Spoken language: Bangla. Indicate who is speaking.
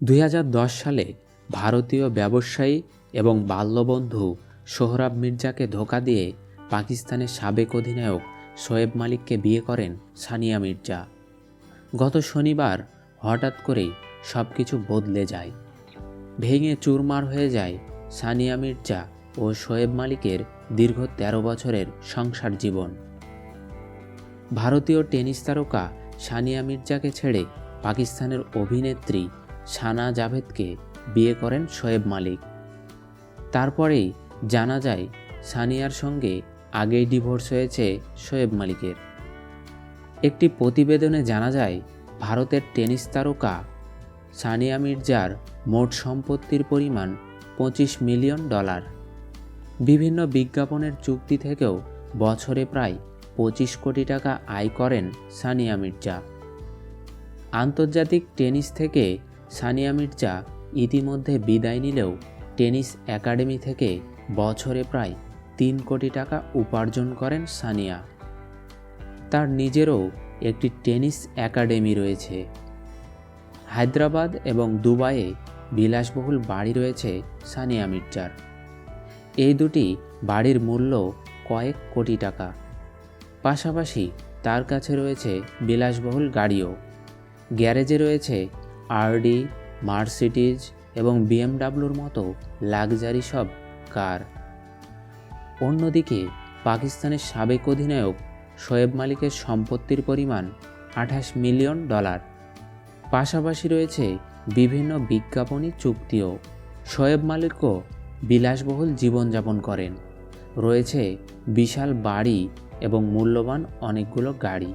Speaker 1: ২০১০ সালে ভারতীয় ব্যবসায়ী এবং বাল্যবন্ধু সোহরাব মির্জাকে ধোঁকা দিয়ে পাকিস্তানের সাবেক অধিনায়ক শোয়েব মালিককে বিয়ে করেন সানিয়া মির্জা। গত শনিবার হঠাৎ করেই সব কিছু বদলে যায়। ভেঙে চুরমার হয়ে যায় সানিয়া মির্জা ও শোয়েব মালিকের দীর্ঘ ১৩ বছরের সংসার জীবন। ভারতীয় টেনিস তারকা সানিয়া মির্জাকে ছেড়ে পাকিস্তানের অভিনেত্রী সানা জাভেদকে বিয়ে করেন শোয়েব মালিক। তারপরেই জানা যায় সানিয়ার সঙ্গে আগেই ডিভোর্স হয়েছে শোয়েব মালিকের। একটি প্রতিবেদনে জানা যায় ভারতের টেনিস তারকা সানিয়া মির্জার মোট সম্পত্তির পরিমাণ $25 মিলিয়ন। বিভিন্ন বিজ্ঞাপনের চুক্তি থেকেও বছরে প্রায় 25 কোটি টাকা আয় করেন সানিয়া মির্জা। আন্তর্জাতিক টেনিস থেকে সানিয়া মির্জা ইতিমধ্যে বিদায় নিলেও টেনিস একাডেমি থেকে বছরে প্রায় 3 কোটি টাকা উপার্জন করেন সানিয়া। তার নিজেরও একটি টেনিস একাডেমি রয়েছে। হায়দ্রাবাদ এবং দুবাইয়ে বিলাসবহুল বাড়ি রয়েছে সানিয়া মির্জার। এই দুটি বাড়ির মূল্য কয়েক কোটি টাকা। পাশাপাশি তার কাছে রয়েছে বিলাসবহুল গাড়িও। গ্যারেজে রয়েছে আরডি, মার্সিডিজ এবং বিএমডাব্লুর মতো লাক্সারি সব কার। অন্যদিকে পাকিস্তানের সাবেক অধিনায়ক শোয়েব মালিকের সম্পত্তির পরিমাণ $28 মিলিয়ন। পাশাপাশি রয়েছে বিভিন্ন বিজ্ঞাপনী চুক্তিও। শোয়েব মালিকও বিলাসবহুল জীবনযাপন করেন। রয়েছে বিশাল বাড়ি এবং মূল্যবান অনেকগুলো গাড়ি।